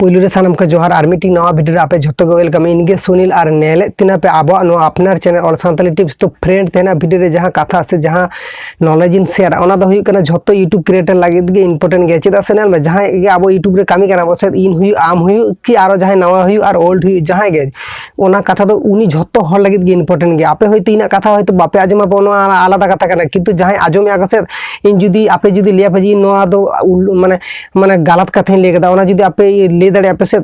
पुलु रे सानम को जोहार आर मिटिंग नवा वीडियो आपे झोतो को वेलकम इनगे सुनील और नेले तिना पे आबो नो अपनार चैनल ऑल सांताली टिप्स तो फ्रेंड तेना वीडियो रे जहां कथा से जहां नॉलेज इन शेयर ओना दो हुई कना झोतो यूट्यूब क्रिएटर लागिद गे इंपोर्टेंट गे चेदा सेनल में जहां गे आबो यूट्यूब रे कामी कना बसे इन हुई आम हुई कि आरो जहां नवा हुई और ओल्ड हुई जहां गे ओना कथा दो उनी झोतो हर लागिद गे इंपोर्टेंट गे आपे होय तिना कथा होय तो बापे आजमा पनो आलादा कथा कना किंतु जहां आजम या कसे इन जुदी आपे जुदी लिया पे जी नवा दो माने माने गलत कथा ले गदा ओना जुदी आपे ले दड़े आपे से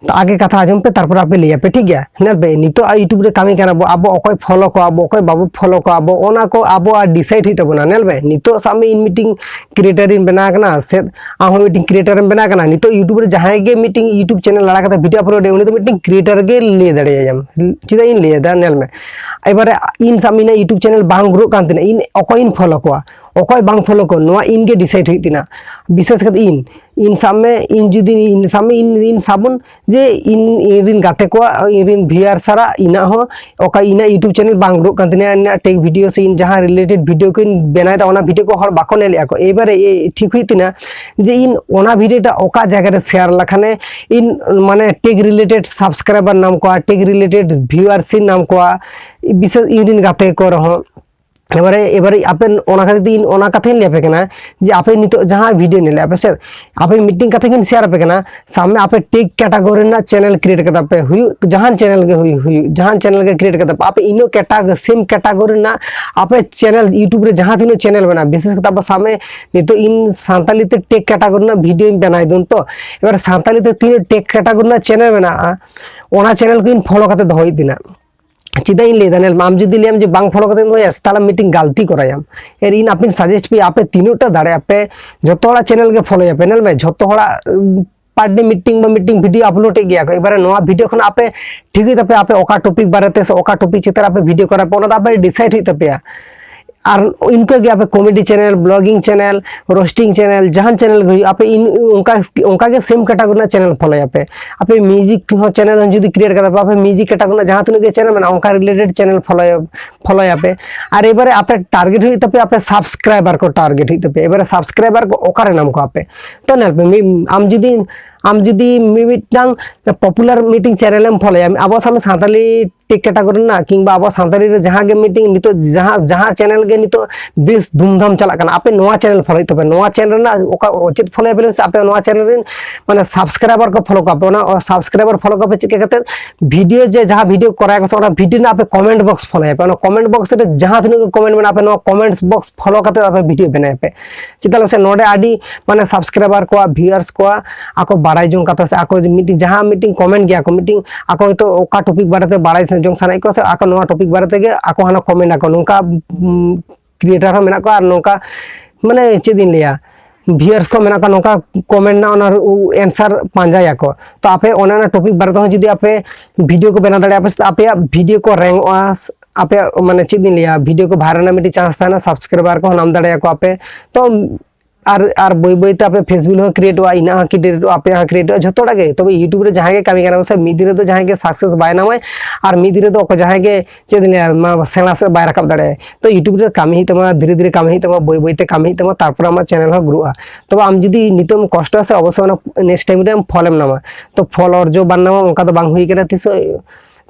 तो आगे कथा आजम पे तारपर आपे लिया पे ठीक गया नेल पे नितो यूट्यूब रे कामी कना आबो अकोय फॉलो को आबो अकोय बाबू फॉलो को आबो ओना को आबो आ डिसाइड हित बना नेल पे नितो सामे इन मीटिंग क्रिएटर इन बना कना से आहो मीटिंग क्रिएटर इन बना कना नितो यूट्यूब रे जहां गे मीटिंग यूट्यूब चैनल लड़ा कता वीडियो अपलोड उनी तो मीटिंग क्रिएटर गे ले दड़े जाम चिदा इन ले दा नेल में एबारे इन सामे यूट्यूब चैनल बांग ग्रो कान तिना इन अकोय इन फॉलो को अकोय बांग फॉलो को नोआ इन गे डिसाइड हुई तिना विशेष कर इन सामे इन जुदी इन सामे इन साबुन जे इन रिन गाते को इन भियर सारा इना हो ओका इना यूट्यूब चैनल बांग ग्रो कान तिना इन टेक वीडियो से इन जहां रिलेटेड वीडियो को इन बनाय दा ओना वीडियो को हर बाको नेले को एबारे ठीक हुई तिना जे इन ओना वीडियो टा ओका जगह रे शेयर लखाने इन माने टेक रिलेटेड सब्सक्राइबर नाम को टेक रिलेटेड व्यूअर्स नाम को विशेष इन गाते को रहो एबारे एबारे आपे ओना खातिर इन ओना कथा ले पे कना जे आपे नितो जहां वीडियो नेले आपे से आपे मीटिंग कथा किन शेयर पे कना सामने आपे टेक कैटेगरी ना चैनल क्रिएट करता पे हुई जहां चैनल के हुई जहां चैनल के क्रिएट करता आपे इनो कैटेगरी सेम कैटेगरी ना आपे चैनल यूट्यूब रे जहां तिनो चैनल बना विशेष करता सामने नितो इन सांताली ते टेक कैटेगरी ना वीडियो बनाई दोन तो एबारे सांताली ते तीन टेक कैटेगरी ना चैनल बना ओना चैनल को इन फॉलो करते दोई दिना चिदा इन लेदा नेल आम जुदी लेम जे बांग फॉलो करते तो ताला मीटिंग गलती करायाम एर इन अपन सजेस्ट पे आपे तीनोटा दाड़े आपे जतोड़ा चैनल के फॉलो या पैनल में जतोड़ा per day meeting video upload गया एबारे नोआ वीडियो खन आपे ठीक ही तपे आपे ओका टॉपिक बारेते से ओका टॉपिक चित्र आपे वीडियो करा पे ओना आपे डिसाइड ही तपे और इनका के आपे comedy channel blogging channel roasting channel जहां चैनल गई आपे इन उनका के सेम कैटेगरी ना चैनल फॉलो आपे म्यूजिक हो चैनल हम जदी क्रिएट करता आपे म्यूजिक कैटेगरी ना जहां तुन के चैनल में उनका रिलेटेड चैनल फॉलो आपे और एबारे आपे टारगेट हुई तपे आपे सब्सक्राइबर को टारगेट हुई तपे एबारे सब्सक्राइबर को ओकारे नाम को आपे तो नेल पे आम जुदी मिमिटांग पॉपुलर मीटिंग चैनल में फॉलो अब सामने सांताली टेक कैटेगरी ना किंबा अब सांताली रे जहां गे मीटिंग नितो जहां चैनल गे नितो बेस धूमधाम चला कना आपे नोआ चैनल फॉलो तबे नोआ चैनल ना ओका उचित फॉलो पे आपे नोआ चैनल रे माने सब्सक्राइबर को फॉलो करपे ना सब्सक्राइबर फॉलो करपे चिके करते वीडियो जे जहां वीडियो कराय को ओना वीडियो ना आपे कमेंट बॉक्स फॉलो आपे ना कमेंट बॉक्स रे जहां तिनो कमेंट बना आपे नोआ कमेंट्स बॉक्स फॉलो करते आपे वीडियो बनाय पे चिताल से नोडे आडी माने सब्सक्राइबर को व्यूअर्स को आको बाराय जों कथा से आको मीटिंग जहां मीटिंग कमेंट गया को मीटिंग आको तो ओका टॉपिक बारेते बाराय से जों सानाय को से आको नोआ टॉपिक बारेते गे आको हाना कमेंट आको नोका क्रिएटर मेना को और नोका माने चेदिन लिया व्यूअर्स को मेना का नोका कमेंट ना ओना आंसर पांजाया को तो आपे ओना ना टॉपिक बारे जी आपे वीडियो को बना दड़े आपे वीडियो को रैंक आपे माने चेदिन लिया वीडियो को वायरल ना मिटी चांस था ना सब्सक्राइबर को नाम दड़े को आपे तो आर बई बई ते आपे फेसबुक हो क्रिएट हुआ इना क्रिएट आपे यहाँ क्रिएट हुआ जतोड़ा गे तो यूट्यूब रे जहां के कामी करना से मिदिरे तो जहां के सक्सेस बाय नामाय और मिदिरे तो को जहां के चेदिन सेना से बाय रकब दड़े तो यूट्यूब रे कामी ही तमा धीरे धीरे कामी ही तमा बई बई ते कामी ही तमा तारपर आमा चैनल हो ग्रोआ तो आम जदी नितम कष्ट से अवश्य नेक्स्ट टाइम रे हम फॉलोम नामा तो फॉलोअर जो बनना उनका तो बांग हुई करे तिस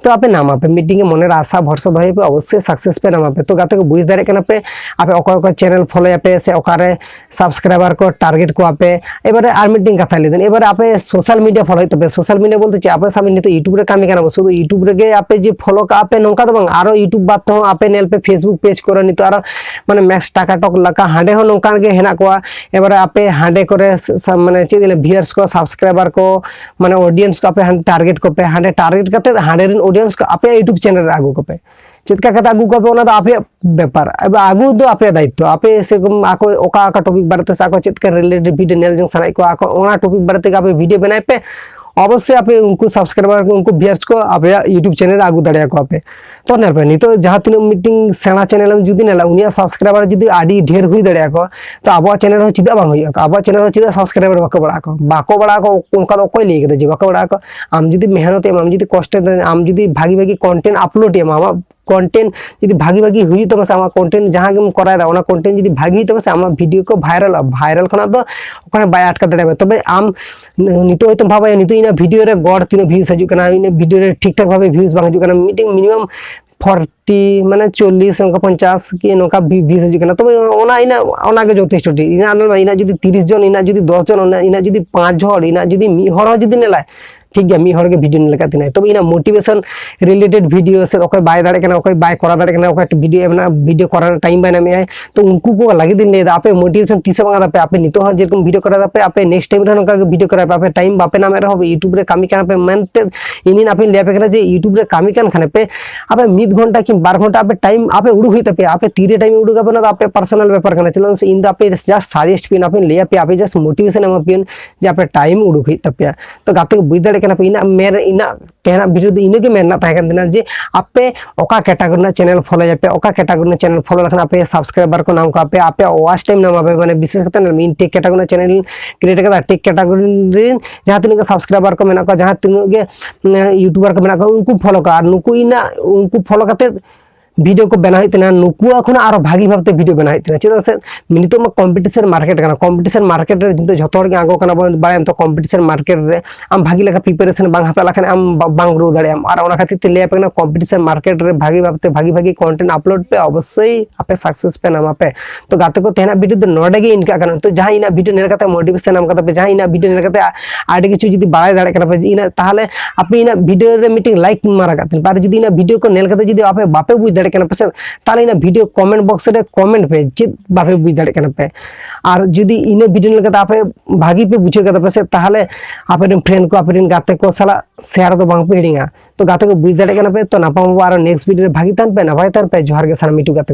तो आपे नामा पे मीटिंग मन आशा भरसा दहे पे अवश्य सक्सेस पे नामा पे तो गाते को बुझ दारे कना पे आपे ओका चैनल फॉलो आपे से ओकारे सब्सक्राइबर को टारगेट को आपे एबारे आर मीटिंग कथा लेदेन एबारे आपे सोशल मीडिया फॉलो तबे सोशल मीडिया बोलते चे आपे सामने तो यूट्यूब रे कामी कना शुधु यूट्यूब रे गे आपे जे फॉलो का आपे नोका तो बांग आरो यूट्यूब बात तो आपे नेल पे फेसबुक पेज करे नितो आरो माने मैक्स टाका टक लका हांडे हो नोका गे हेना को एबारे आपे हांडे करे माने चे दिले व्यूअर्स को सब्सक्राइबर को माने ऑडियंस को आपे हांडे टारगेट को पे हांडे टारगेट करते हांडे रिन ऑडियंस को आपे यूट्यूब चैनल आगू को पे चितका कथा आगू को पे ओना तो आपे व्यापार अब आगू दो आपे दायित्व आपे से आको ओका टॉपिक बारते से आको चितका रिलेटेड वीडियो नेल जों सनाई को आको ओना टॉपिक बारते आपे वीडियो बनाए पे अवश्य आपे उनको सब्सक्राइबर को उनको व्यूअर्स को आपे यूट्यूब चैनल आगू दड़िया को आपे तो नेल पे नितो जहां तीन मीटिंग सेना चैनल में जुदी नेला उनिया सब्सक्राइबर जुदी आडी ढेर हुई दड़िया को तो आबो चैनल हो चिदा बांग हुई आबो चैनल हो चिदा सब्सक्राइबर बाको बड़ा को उनका तो कोई ले के जे बाको बड़ा को आम जुदी मेहनत आम जुदी कष्ट आम जुदी भागी भागी कंटेंट अपलोड आम कंटेंट जुदी भागी भागी हुई तब से आमा कंटेंट जहां गेम कराय दा ओना कंटेंट जुदी भागी तब से आमा वीडियो को भाइरल खना दो ओखाने बाय अटका दाड़े तबे आम नितो होयतो भाबाय नितो इना वीडियो रे गड़ तीन व्यूज हजू कना इन वीडियो रे ठीक ठाक भावे व्यूज बांग हजू कना मिनिमम 40 माने 40 ओंका 50 की नोका व्यूज हजू कना तबे ओना इना ओना के जथेष्ट इना जुदी 30 जन इना जुदी 10 जन इना जुदी 5 हर इना जुदी मी हर जुदी नेलाय ठीक गया मी हर के वीडियो लेका तिना तब इना मोटिवेशन रिलेटेड वीडियो से ओके बाय दाड़े कना ओके बाय करा दाड़े कना ओके वीडियो एमना वीडियो करार टाइम बाय नामे तो उनको को लागे दिन ले आपे मोटिवेशन तीसे बांगा दापे आपे नितो ह जेरकम वीडियो करा दापे आपे नेक्स्ट टाइम रे नका वीडियो करा आपे टाइम बापे नामे रे होबे यूट्यूब रे कामी काना पे मेनते इनिन आपे ले आपे कना जे यूट्यूब रे कामी कान खाने पे आपे 1 घंटा कि 12 घंटा आपे टाइम आपे उडुक होई तपे आपे तीरे टाइम उडुक आपे ना आपे पर्सनल पेपर कना चलन से इन द आपे जस्ट सजेस्ट पिन आपे ले आपे जस्ट मोटिवेशन एम पिन जे आपे टाइम उडुक होई तपे तो गाते बुझ दाड़े कना पे इना मेरे इना कहना वीडियो दो इनगे मेना ताहे कन दिना जे आपे ओका कैटेगरी ना चैनल फॉलो जापे ओका कैटेगरी ना चैनल फॉलो लखना आपे सब्सक्राइबर को नाम को आपे आपे वॉच टाइम नाम आपे माने विशेष करते ना इन टेक कैटेगरी ना चैनल क्रिएट कदा टेक कैटेगरी जहां तिन सब्सक्राइबर को मेना को जहां तिन गे यूट्यूबर को मेना को उनको फॉलो का नुकु इना उनको फॉलो करते वीडियो को बनाई तना नुकुआ खुना आरो भागी भाबते वीडियो बनाई तना चेदा से नितो मा कंपटीशन मार्केट कना कंपटीशन मार्केट रे जितो जतो हर के आगो कना बायम तो कंपटीशन मार्केट रे आम भागी लेका प्रिपरेशन बांग हता लखन आम बांग रो दाड़े आम आर ओना खातिर ते ले पे ना कंपटीशन मार्केट रे भागी भाबते भागी कंटेंट अपलोड पे अवश्य आपे सक्सेस पे नाम आपे तो गाते को तेना वीडियो दो नोडे गे इनका कना तो जहां इना वीडियो नेल कते मोटिवेशन नाम कते जहां इना वीडियो नेल कते आडे किछु जदी बाड़ाय दाड़े कना पे इना ताहले आपे इना वीडियो रे मीटिंग लाइक मारा कते पर जदी इना वीडियो को नेल कते जदी आपे बापे बुझ दाड़े कना पे ताले इना वीडियो कमेंट बॉक्स रे कमेंट पे चित बापे बुझ दाड़े कना पे और जदी इना वीडियो नेल कते आपे भागी पे बुझे कते पे ताहले आपे फ्रेंड को आपे गाते को साला शेयर दो बांग पे हिडिंगा तो गाते को बुझ दाड़े कना पे तो नापाम आरो नेक्स्ट वीडियो रे भागी तान पे ना भाई तान पे जोहार के सारा मिटू गाते को।